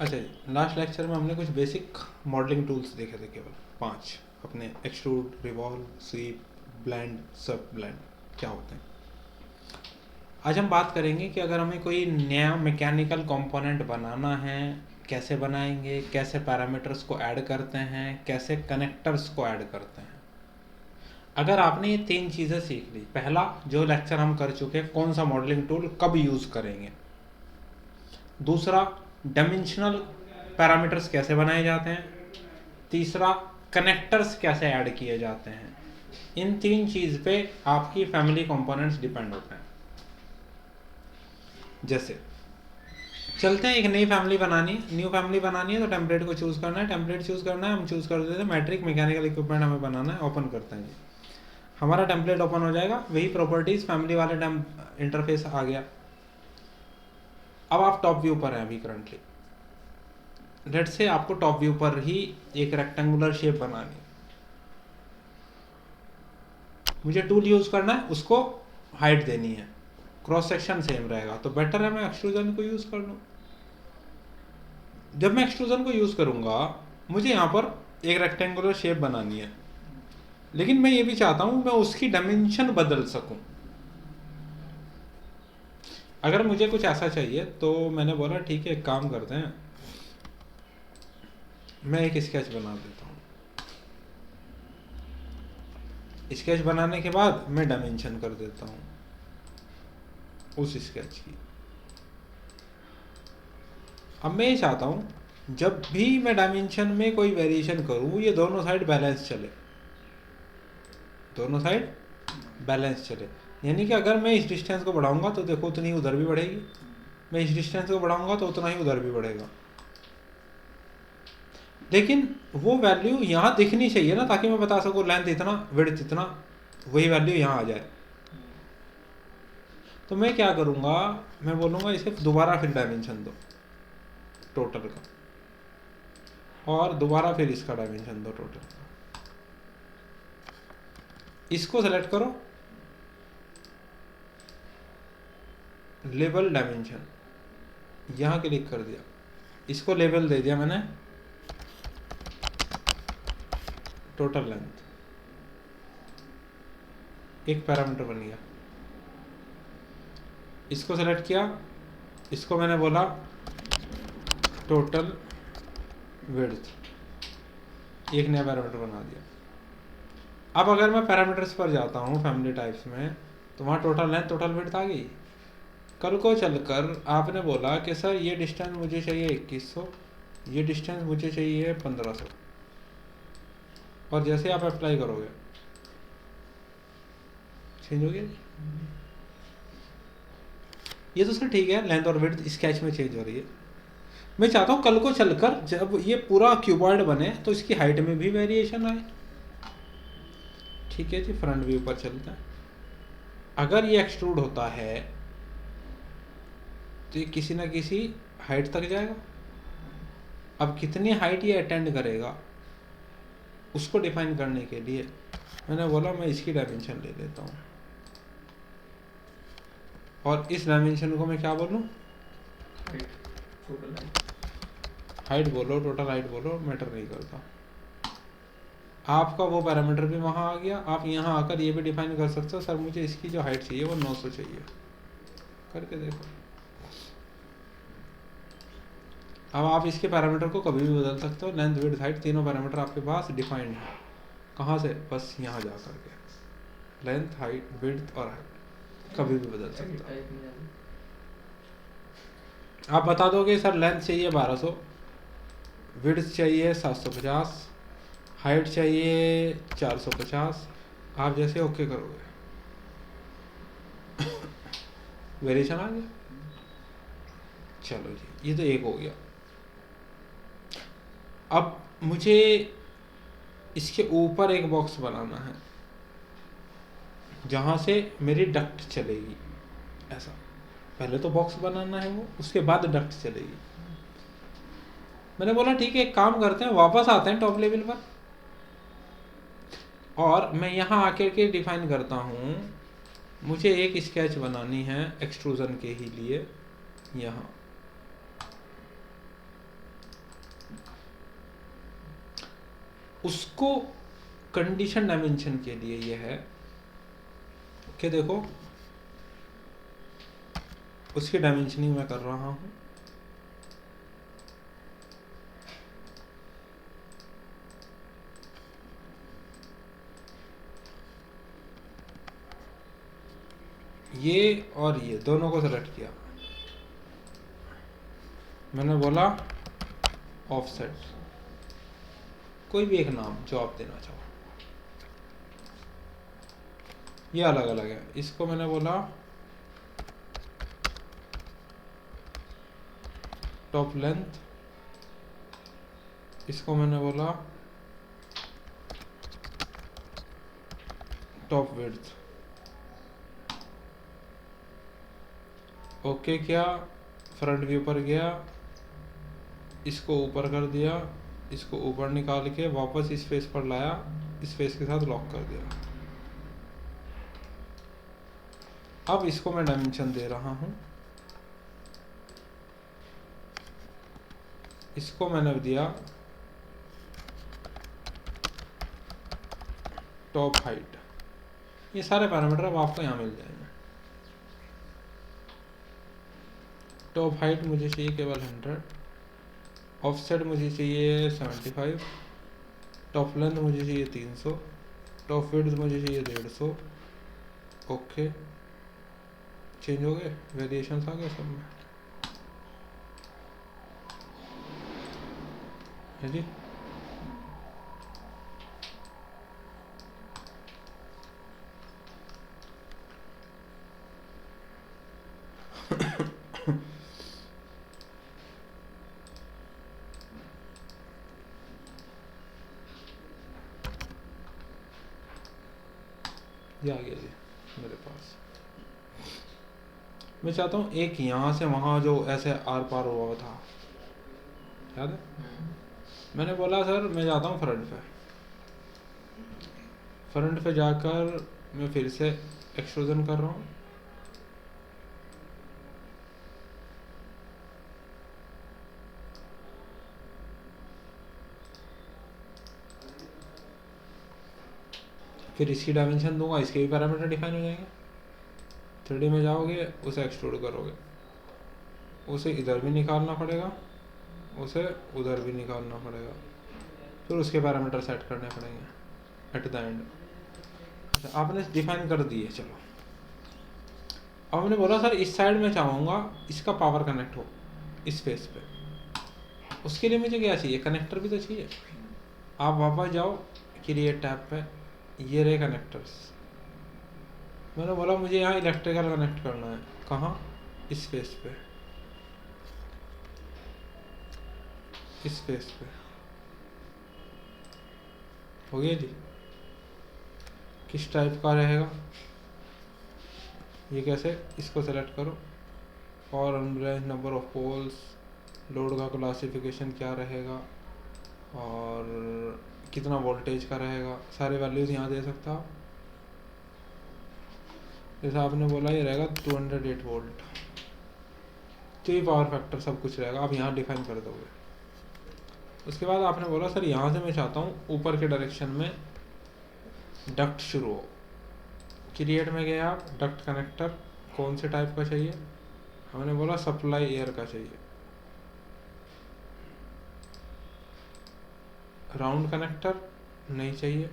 अच्छा जी, last lecture में हमने कुछ बेसिक मॉडलिंग टूल्स देखे थे, केवल 5 अपने। एक्सट्रूड, रिवॉल्व, स्वीप, ब्लेंड, सब ब्लेंड क्या होते हैं। आज हम बात करेंगे कि अगर हमें कोई नया मैकेनिकल कंपोनेंट बनाना है, कैसे बनाएंगे, कैसे पैरामीटर्स को ऐड करते हैं, कैसे कनेक्टर्स को ऐड करते हैं। अगर आपने ये 3 चीज़ें सीख ली, पहला जो लेक्चर हम कर चुके हैं, कौन सा मॉडलिंग टूल कब यूज़ करेंगे। दूसरा, डायमेंशनल पैरामीटर्स कैसे बनाए जाते हैं। तीसरा, कनेक्टर्स कैसे ऐड किए जाते हैं। इन 3 चीज़ पे आपकी फैमिली कंपोनेंट्स डिपेंड होते हैं। जैसे चलते हैं, एक नई फैमिली बनानी है, न्यू फैमिली बनानी है, तो टेम्पलेट को चूज़ करना है। टेम्पलेट चूज़ करना है, हम चूज़ कर देते हैं मैट्रिक मैकेनिकल इक्विपमेंट हमें बनाना है। ओपन करते हैं जी, हमारा टेम्पलेट ओपन हो जाएगा। वही प्रॉपर्टीज़ फैमिली वाले इंटरफेस आ गया। अब आप टॉप व्यू पर हैं अभी करंटली। लेट्स से आपको टॉप व्यू पर ही एक रेक्टेंगुलर शेप बनानी है, मुझे टूल यूज़ करना है, उसको हाइट देनी है, क्रॉस सेक्शन सेम रहेगा, तो बेटर है मैं एक्सट्रूजन को यूज़ कर लूँ। जब मैं एक्सट्रूजन को यूज़ करूँगा, मुझे यहाँ पर एक रेक्टेंगुलर शेप बनानी है, लेकिन मैं ये भी चाहता हूँ मैं उसकी डायमेंशन बदल सकूँ। अगर मुझे कुछ ऐसा चाहिए तो मैंने बोला ठीक है, एक काम करते हैं, मैं एक स्केच बना देता हूँ। स्केच बनाने के बाद मैं डायमेंशन कर देता हूँ उस स्केच की। अब मैं ये चाहता हूँ जब भी मैं डायमेंशन में कोई वेरिएशन करूँ, ये दोनों साइड बैलेंस चले, दोनों साइड बैलेंस चले। यानी कि अगर मैं इस डिस्टेंस को बढ़ाऊंगा तो देखो उतनी उधर भी बढ़ेगी, मैं इस डिस्टेंस को बढ़ाऊंगा तो उतना ही उधर भी बढ़ेगा। लेकिन वो वैल्यू यहाँ दिखनी चाहिए ना, ताकि मैं बता सकूँ लेंथ इतना, विड्थ इतना, वही वैल्यू यहाँ आ जाए। तो मैं क्या करूँगा, मैं बोलूँगा इसे दोबारा फिर डायमेंशन दो टोटल का, और दोबारा फिर इसका डायमेंशन दो टोटल का। इसको सेलेक्ट करो, लेबल डायमेंशन, यहाँ क्लिक कर दिया, इसको लेबल दे दिया मैंने टोटल लेंथ, एक पैरामीटर बन गया। इसको सेलेक्ट किया, इसको मैंने बोला टोटल विड्थ, एक नया पैरामीटर बना दिया। अब अगर मैं पैरामीटर्स पर जाता हूँ फैमिली टाइप्स में, तो वहाँ टोटल लेंथ, टोटल विड्थ आ गई। कल को चलकर आपने बोला कि सर ये डिस्टेंस मुझे चाहिए 2100, ये डिस्टेंस मुझे चाहिए 1500, और जैसे आप अप्लाई करोगे चेंज हो गया। ये तो सर ठीक है, लेंथ और विड्थ स्केच में चेंज हो रही है। मैं चाहता हूँ कल को चलकर जब ये पूरा क्यूबॉइड बने तो इसकी हाइट में भी वेरिएशन आए। ठीक है जी, फ्रंट व्यू पर चलते हैं। अगर ये एक्सट्रूड होता है तो ये किसी ना किसी हाइट तक जाएगा। अब कितनी हाइट ये अटेंड करेगा, उसको डिफाइन करने के लिए मैंने बोला मैं इसकी डायमेंशन ले लेता हूँ, और इस डायमेंशन को मैं क्या बोलूँ, हाइट बोलो, टोटल हाइट बोलो, मैटर नहीं करता। आपका वो पैरामीटर भी वहाँ आ गया। आप यहाँ आकर ये भी डिफाइन कर सकते हो, सर मुझे इसकी जो हाइट चाहिए वो 900 चाहिए, करके देखो। अब आप इसके पैरामीटर को कभी भी बदल सकते हो, लेंथ विड्थ हाइट तीनों पैरामीटर आपके पास डिफाइंड है। कहाँ से, बस यहाँ जा करके लेंथ हाइट विड्थ और हाइट कभी भी बदल सकते हो। आप बता दोगे सर लेंथ चाहिए 1200, विड्थ चाहिए 750, हाइट चाहिए 450, आप जैसे ओके करोगे वेरिएशन आ गया। चलो जी, ये तो एक हो गया। अब मुझे इसके ऊपर एक बॉक्स बनाना है जहाँ से मेरी डक्ट चलेगी, ऐसा। पहले तो बॉक्स बनाना है वो, उसके बाद डक्ट चलेगी। मैंने बोला ठीक है, एक काम करते हैं, वापस आते हैं टॉप लेवल पर, और मैं यहाँ आकर के डिफाइन करता हूँ, मुझे एक स्केच बनानी है एक्सट्रूजन के ही लिए। यहाँ उसको कंडीशन डायमेंशन के लिए ये है कि देखो उसकी डायमेंशनिंग मैं कर रहा हूँ। ये और ये दोनों को सेलेक्ट किया, मैंने बोला ऑफसेट, कोई भी एक नाम जो आप देना चाहो, ये अलग अलग है। इसको मैंने बोला टॉप लेंथ, इसको मैंने बोला टॉप विड्थ। ओके क्या, फ्रंट व्यू पर गया, इसको ऊपर कर दिया, इसको ऊपर निकाल के वापस इस फेस पर लाया, इस फेस के साथ लॉक कर दिया। अब इसको मैं डायमेंशन दे रहा हूँ, इसको मैंने दिया टॉप हाइट। ये सारे पैरामीटर अब आपको यहाँ मिल जाएंगे। टॉप हाइट मुझे चाहिए केवल 100, ऑफसेट मुझे चाहिए 75, टॉप लेंथ मुझे चाहिए 300, टॉप विड्थ मुझे चाहिए 150। ओके, चेंज हो गए, वेरिएशंस आ गए सब में, है जी। ये आ गया जी मेरे पास। मैं चाहता हूँ एक यहाँ से वहाँ जो ऐसे आर पार हुआ था, याद है? मैंने बोला सर मैं जाता हूँ फ्रंट पे, फ्रंट पे जाकर मैं फिर से एक्सट्रूजन कर रहा हूँ, फिर इसकी डायमेंशन दूंगा, इसके भी पैरामीटर डिफाइन हो जाएंगे। 3D में जाओगे, उसे एक्सट्रूड करोगे, उसे इधर भी निकालना पड़ेगा, उसे उधर भी निकालना पड़ेगा, फिर उसके पैरामीटर सेट करने पड़ेंगे एट द एंड। अच्छा, आपने डिफाइन कर दिए, चलो अब हमने बोला सर इस साइड में चाहूँगा इसका पावर कनेक्ट हो इस फेस पे, उसके लिए मुझे क्या चाहिए, कनेक्टर भी तो चाहिए। आप वापस जाओ क्रिएट टैब पे, ये रहे कनेक्टर्स। मैंने बोला मुझे यहाँ इलेक्ट्रिकल कनेक्ट करना है, कहाँ, इस फेस पे, इस फेस पे। हो गया जी। किस टाइप का रहेगा ये, कैसे, इसको सेलेक्ट करो, और unbranch number of poles, load का क्लासिफिकेशन क्या रहेगा, और कितना वोल्टेज का रहेगा, सारे वैल्यूज़ यहाँ दे सकता हूँ। जैसे आपने बोला ये रहेगा 208 वोल्ट, 3 पावर फैक्टर सब कुछ रहेगा, आप यहाँ डिफाइन कर दोगे। उसके बाद आपने बोला सर यहाँ से मैं चाहता हूँ ऊपर के डायरेक्शन में डक्ट शुरू हो। क्रिएट में गए आप, डक्ट कनेक्टर कौन से टाइप का चाहिए, हमने बोला सप्लाई एयर का चाहिए। राउंड कनेक्टर नहीं चाहिए,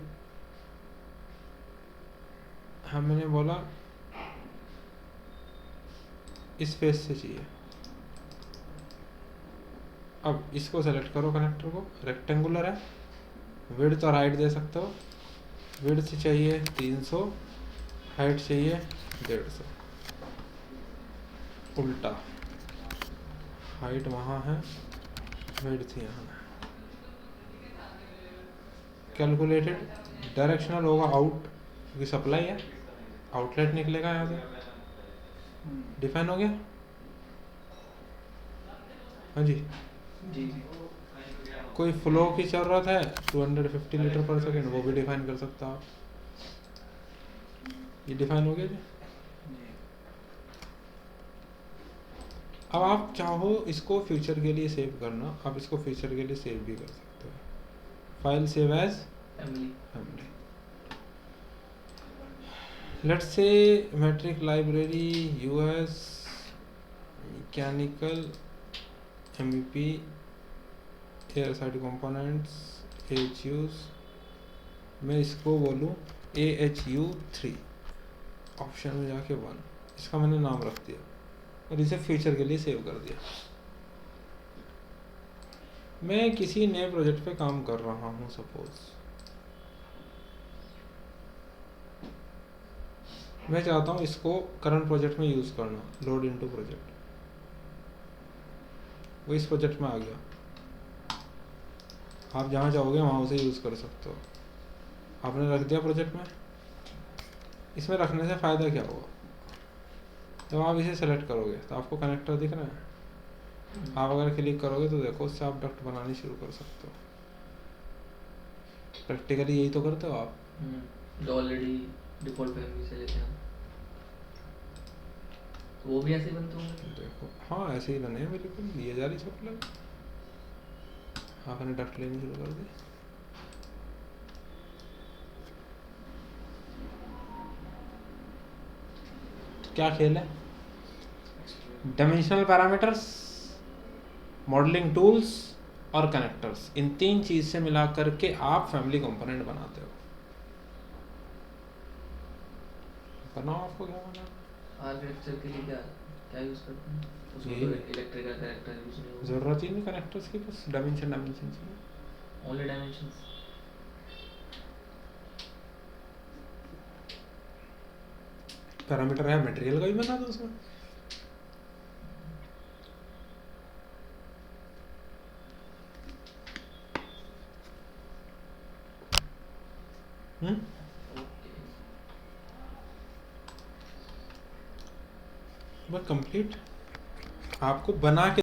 हमने बोला इस फेस से चाहिए। अब इसको सेलेक्ट करो, कनेक्टर को, रेक्टेंगुलर है, विड्थ और हाइट दे सकते हो। विड्थ चाहिए 300, हाइट चाहिए 150, उल्टा, हाइट वहाँ है, विड्थ यहाँ है। कैलकुलेटेड, डायरेक्शनल होगा आउट, क्योंकि सप्लाई है, आउटलेट निकलेगा यहाँ से। डिफाइन हो गया, हाँ जी जी। कोई फ्लो की ज़रूरत है 250 लीटर पर सेकेंड, वो भी डिफाइन कर सकता आप। ये डिफाइन हो गया जी। अब आप चाहो इसको फ्यूचर के लिए सेव करना, आप इसको फ्यूचर के लिए सेव भी कर सकते हो। File save as family. Family. Let's say metric library US mechanical MEP air side components AHUs, मैं इसको बोलूँ AHU3, ऑप्शन में जाके 1, इसका मैंने नाम रख दिया और इसे फ्यूचर के लिए सेव कर दिया। मैं किसी नए प्रोजेक्ट पे काम कर रहा हूँ, सपोज मैं चाहता हूँ इसको करंट प्रोजेक्ट में यूज़ करना, लोड इनटू प्रोजेक्ट, वो इस प्रोजेक्ट में आ गया। आप जहाँ चाहोगे वहाँ उसे यूज़ कर सकते हो। आपने रख दिया प्रोजेक्ट में। इसमें रखने से फ़ायदा क्या होगा? जब आप इसे सेलेक्ट करोगे तो आपको कनेक्टर दिख रहे हैं। आप अगर क्लिक करोगे तो देखो उससे आप डक्ट बनानी शुरू कर सकते हो। प्रैक्टिकली यही तो करते हो आप। जो ऑलरेडी डिफॉल्ट फैमिली से लेते हैं वो भी ऐसे ही बनते होंगे। देखो हाँ ऐसे ही बने हैं बिल्कुल, ये जा रही सप्लाई, आपने डक्ट लेनी शुरू कर दी। क्या खेल है? डायमेंशनल पैरामीटर्स, मॉडलिंग टूल्स और कनेक्टर्स, इन 3 चीज से मिला करके आप फैमिली कंपोनेंट बनाते हो। बनाओ, आपको क्या बनाना। आर्किटेक्चर के लिए क्या क्या यूज करते हैं उसमें? तो इलेक्ट्रिकल कनेक्टर यूज नहीं होगा। जरूरत ही नहीं कनेक्टर्स की, बस डायमेंशन चाहिए। Only dimensions. पैरामीटर है, मटेरियल का भी बना दो उसमें। बस कंप्लीट। आपको बना के